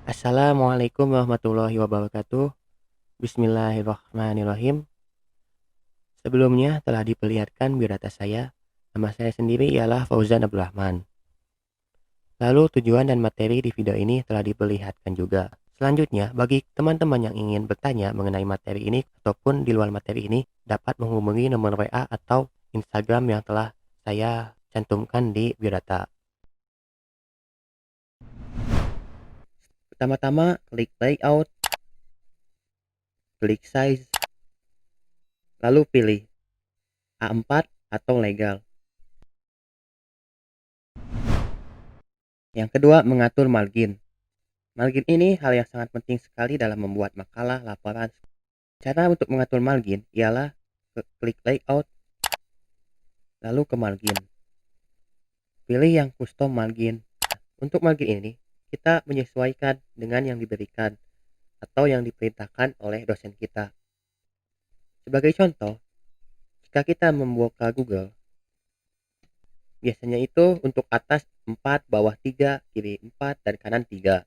Assalamualaikum warahmatullahi wabarakatuh. Bismillahirrahmanirrahim. Sebelumnya telah diperlihatkan biodata saya. Nama saya sendiri ialah Fauzan Abdurrahman. Lalu tujuan dan materi di video ini telah diperlihatkan juga. Selanjutnya, bagi teman-teman yang ingin bertanya mengenai materi ini ataupun di luar materi ini, dapat menghubungi nomor WA atau Instagram yang telah saya cantumkan di biodata. Pertama-tama, klik layout, klik size, lalu pilih A4 atau legal. Yang kedua, mengatur margin. Margin ini hal yang sangat penting sekali dalam membuat makalah laporan. Cara untuk mengatur margin ialah klik layout, lalu ke margin. Pilih yang custom margin. Untuk margin ini, kita menyesuaikan dengan yang diberikan atau yang diperintahkan oleh dosen kita. Sebagai contoh, jika kita membuka Google, biasanya itu untuk atas 4, bawah 3, kiri 4, dan kanan 3.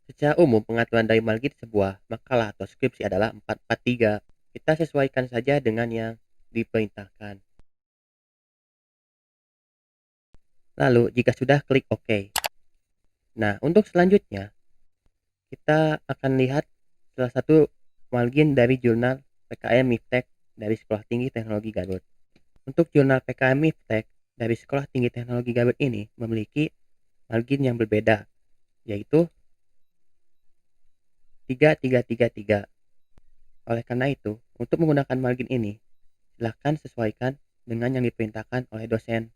Secara umum, pengaturan dari margin sebuah makalah atau skripsi adalah 443. Kita sesuaikan saja dengan yang diperintahkan. Lalu, jika sudah, klik OK. Nah, untuk selanjutnya, kita akan lihat salah satu margin dari jurnal PKM MIPTEK dari Sekolah Tinggi Teknologi Garut. Untuk jurnal PKM MIPTEK dari Sekolah Tinggi Teknologi Garut ini memiliki margin yang berbeda, yaitu 3333. Oleh karena itu, untuk menggunakan margin ini, silakan sesuaikan dengan yang diperintahkan oleh dosen.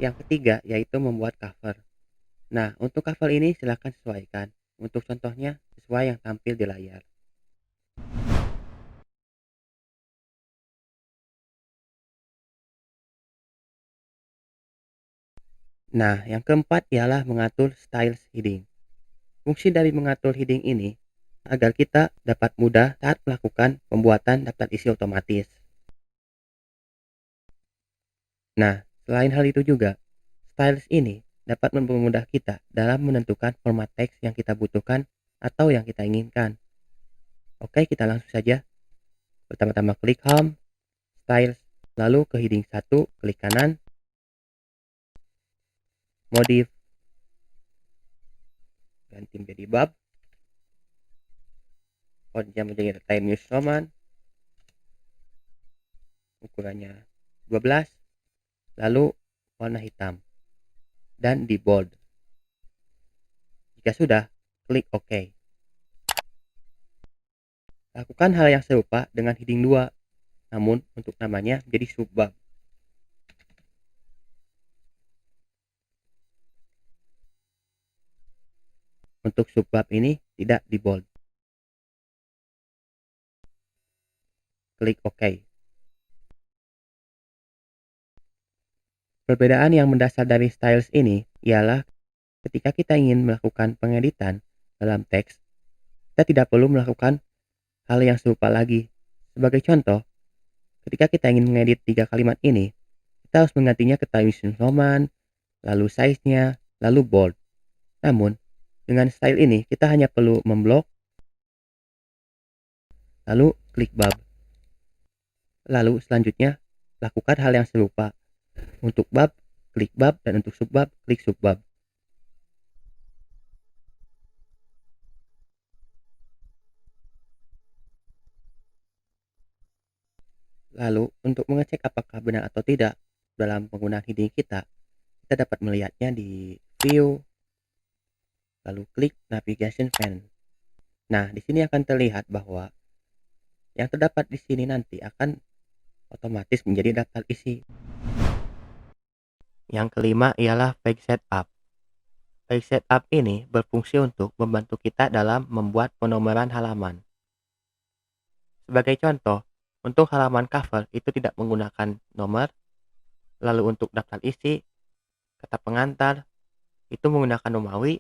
Yang ketiga, yaitu membuat cover. Nah, untuk cover ini silakan sesuaikan. Untuk contohnya, sesuai yang tampil di layar. Nah, yang keempat ialah mengatur styles heading. Fungsi dari mengatur heading ini agar kita dapat mudah saat melakukan pembuatan daftar isi otomatis. Nah, selain hal itu juga, styles ini dapat mempermudah kita dalam menentukan format teks yang kita butuhkan atau yang kita inginkan. Oke, kita langsung saja. Pertama-tama klik Home, Styles, lalu ke heading 1, klik kanan, Modif, ganti menjadi bab, fontnya menjadi Times New Roman, ukurannya 12, lalu warna hitam, dan di bold. Jika sudah, klik OK. Lakukan hal yang serupa dengan heading 2, namun untuk namanya menjadi subbab. Untuk subbab ini tidak di bold. Klik OK. Perbedaan yang mendasar dari styles ini ialah ketika kita ingin melakukan pengeditan dalam teks, kita tidak perlu melakukan hal yang serupa lagi. Sebagai contoh, ketika kita ingin mengedit 3 kalimat ini, kita harus menggantinya ke Times New Roman, lalu size-nya, lalu bold. Namun, dengan style ini kita hanya perlu memblok, lalu klik bab. Lalu selanjutnya, lakukan hal yang serupa. Untuk bab, klik bab, dan untuk subbab, klik subbab. Lalu, untuk mengecek apakah benar atau tidak dalam penggunaan heading kita dapat melihatnya di View, lalu klik Navigation Pane. Nah, di sini akan terlihat bahwa yang terdapat di sini nanti akan otomatis menjadi daftar isi. Yang kelima ialah Page Setup. Page Setup ini berfungsi untuk membantu kita dalam membuat penomoran halaman. Sebagai contoh, untuk halaman cover itu tidak menggunakan nomor, lalu untuk daftar isi, kata pengantar, itu menggunakan Romawi,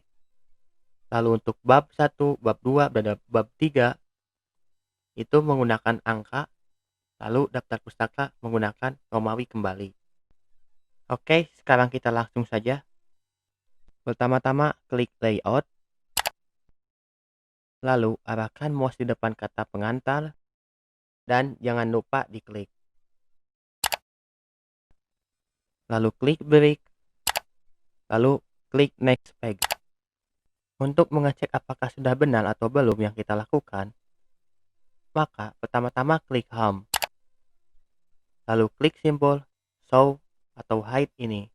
lalu untuk bab 1, bab 2, dan bab 3, itu menggunakan angka, lalu daftar pustaka menggunakan Romawi kembali. Oke, sekarang kita langsung saja. Pertama-tama klik layout, Lalu arahkan mouse di depan kata pengantar dan jangan lupa diklik. Lalu klik break. Lalu klik next page. Untuk mengecek apakah sudah benar atau belum yang kita lakukan, maka pertama-tama klik home. Lalu klik simbol show atau hide ini.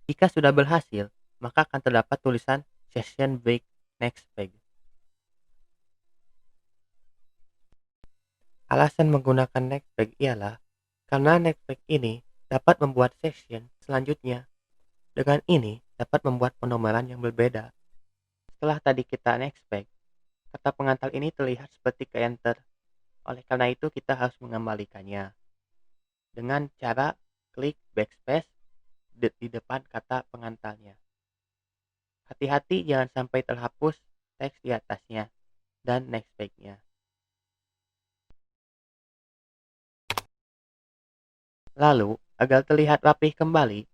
Jika sudah berhasil, maka akan terdapat tulisan session break next page. Alasan menggunakan next page ialah karena next page ini dapat membuat session selanjutnya. Dengan ini dapat membuat penomoran yang berbeda. Setelah tadi kita next page, kata pengantar ini terlihat seperti ke enter. Oleh karena itu kita harus mengembalikannya dengan cara klik backspace di depan kata pengantarnya. Hati-hati jangan sampai terhapus teks di atasnya dan next page-nya. Lalu, agar terlihat rapih kembali,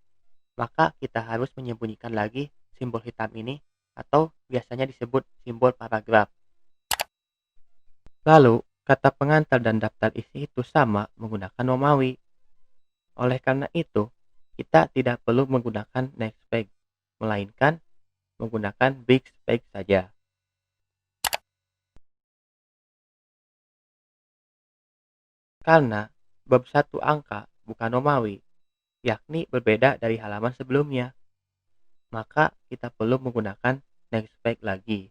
maka kita harus menyembunyikan lagi simbol hitam ini atau biasanya disebut simbol paragraf. Lalu, kata pengantar dan daftar isi itu sama menggunakan Romawi. Oleh karena itu, kita tidak perlu menggunakan next page, melainkan menggunakan big page saja. Karena bab 1 angka bukan Romawi, yakni berbeda dari halaman sebelumnya, maka kita perlu menggunakan next page lagi.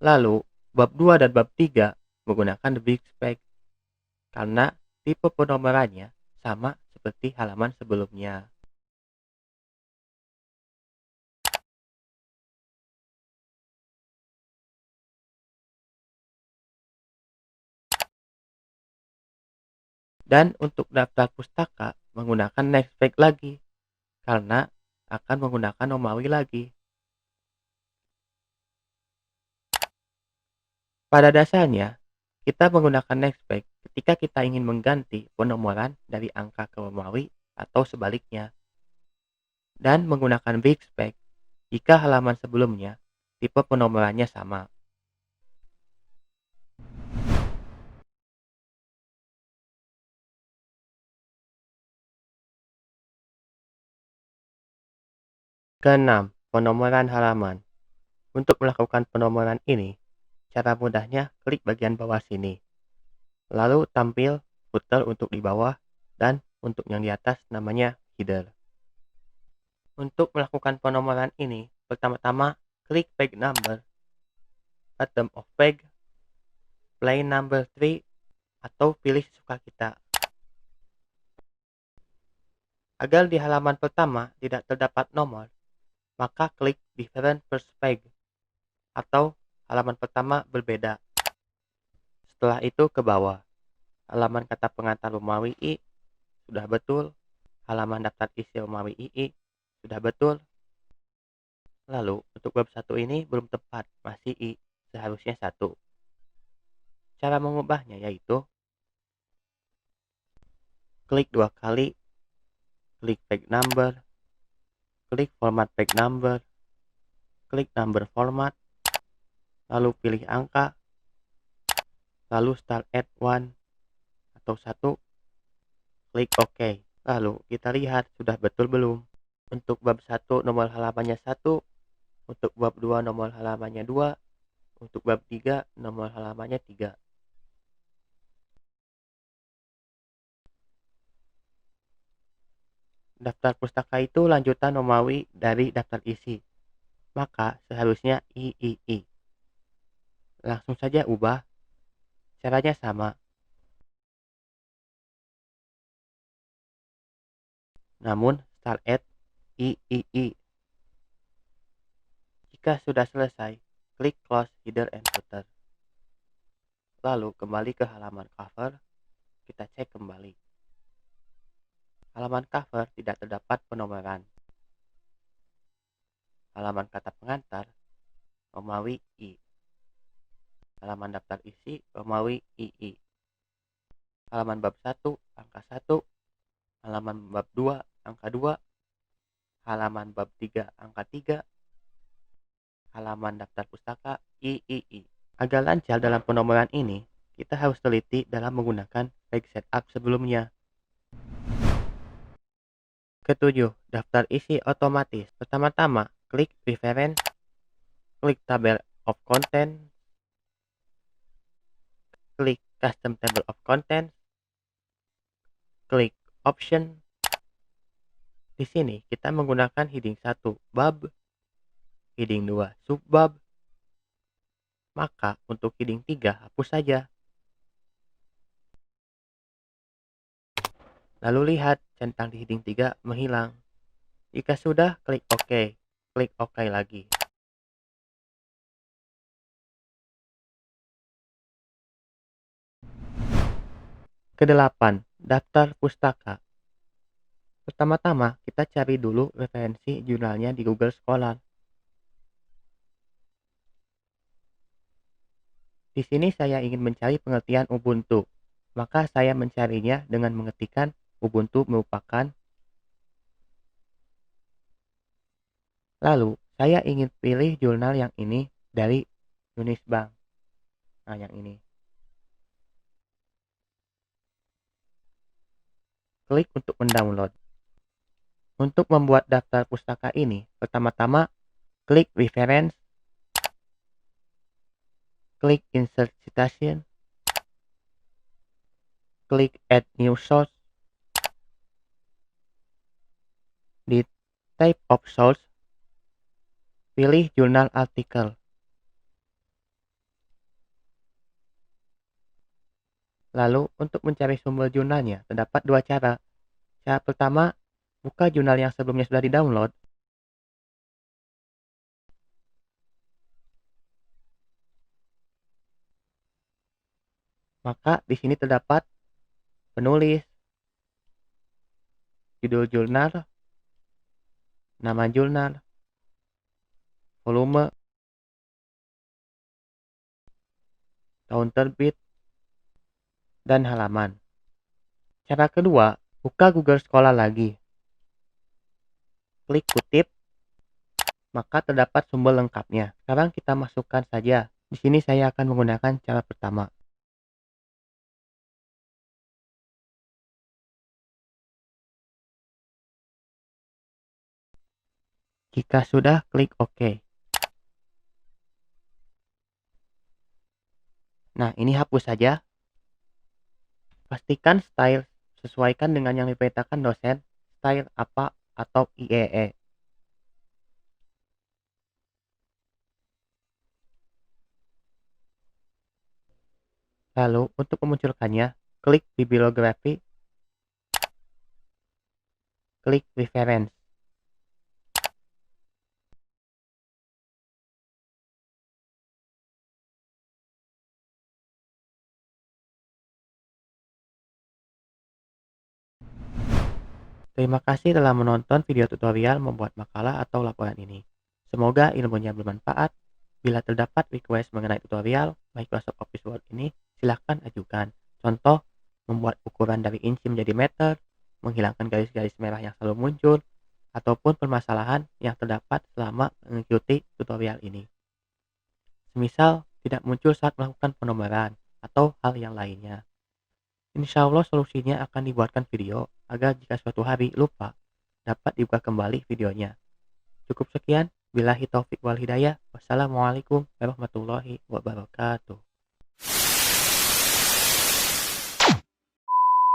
Lalu, bab 2 dan bab 3 menggunakan the big page, karena tipe penomorannya sama seperti halaman sebelumnya. Dan untuk daftar pustaka menggunakan next page lagi, karena akan menggunakan Romawi lagi. Pada dasarnya, kita menggunakan next page ketika kita ingin mengganti penomoran dari angka ke Romawi atau sebaliknya. Dan menggunakan big page jika halaman sebelumnya tipe penomorannya sama. Keenam, penomoran halaman. Untuk melakukan penomoran ini, cara mudahnya klik bagian bawah sini. Lalu tampil footer untuk di bawah dan untuk yang di atas namanya header. Untuk melakukan penomoran ini, pertama-tama klik page number, bottom of page, play number 3, atau pilih sesuka kita. Agar di halaman pertama tidak terdapat nomor, maka klik different first page, atau halaman pertama berbeda. Setelah itu ke bawah, halaman kata pengantar Romawi I sudah betul, halaman daftar isi Romawi II sudah betul. Lalu untuk bab 1 ini belum tepat, masih I, seharusnya 1. Cara mengubahnya yaitu klik 2 kali, klik page number, klik format page number, klik number format, lalu pilih angka, lalu start at 1 atau 1, klik OK. Lalu kita lihat sudah betul belum. Untuk bab 1 nomor halamannya 1, untuk bab 2 nomor halamannya 2, untuk bab 3 nomor halamannya 3. Daftar pustaka itu lanjutan Romawi dari daftar isi, maka seharusnya III. Langsung saja ubah, caranya sama. Namun start at III. Jika sudah selesai, klik close header and footer. Lalu kembali ke halaman cover, kita cek kembali. Halaman cover tidak terdapat penomoran. Halaman kata pengantar, Romawi I. Halaman daftar isi, Romawi II. Halaman bab 1, angka 1, halaman bab 2 angka 2, halaman bab 3 angka 3, halaman daftar pustaka III. Agar lancar dalam penomoran ini, kita harus teliti dalam menggunakan page setup sebelumnya. Ketujuh, daftar isi otomatis. Pertama-tama, klik reference, klik tabel of content, klik custom table of content, klik option. Di sini kita menggunakan heading 1 bab, heading 2 subbab. Maka untuk heading 3 hapus saja. Lalu lihat centang di heading 3 menghilang. Jika sudah, klik OK. Klik OK lagi. Kedelapan, daftar pustaka. Pertama-tama, kita cari dulu referensi jurnalnya di Google Scholar. Di sini saya ingin mencari pengertian Ubuntu, maka saya mencarinya dengan mengetikkan Ubuntu merupakan. Lalu, saya ingin pilih jurnal yang ini dari Unisbank. Nah, yang ini. Klik untuk mendownload. Untuk membuat daftar pustaka ini, pertama-tama klik reference, klik insert citation, klik add new source. Di type of source, pilih jurnal artikel. Lalu, untuk mencari sumber jurnalnya, terdapat dua cara. Cara pertama, buka jurnal yang sebelumnya sudah di-download. Maka di sini terdapat penulis, judul jurnal, nama jurnal, volume, tahun terbit, dan halaman. Cara kedua, buka Google Scholar lagi. Klik kutip, maka terdapat sumber lengkapnya. Sekarang kita masukkan saja. Di sini saya akan menggunakan cara pertama. Jika sudah, klik OK. Nah, ini hapus saja. Pastikan style sesuaikan dengan yang diperintahkan dosen, style apa atau IEE. Lalu, untuk memunculkannya, klik bibliografi, klik reference. Terima kasih telah menonton video tutorial membuat makalah atau laporan ini. Semoga ilmunya bermanfaat. Bila terdapat request mengenai tutorial Microsoft Office Word ini, silahkan ajukan. Contoh, membuat ukuran dari inci menjadi meter, menghilangkan garis-garis merah yang selalu muncul, ataupun permasalahan yang terdapat selama mengikuti tutorial ini. Semisal tidak muncul saat melakukan penomoran atau hal yang lainnya. Insya Allah solusinya akan dibuatkan video agar jika suatu hari lupa, dapat dibuka kembali videonya. Cukup sekian, billahi taufik wal hidayah. Wassalamualaikum warahmatullahi wabarakatuh.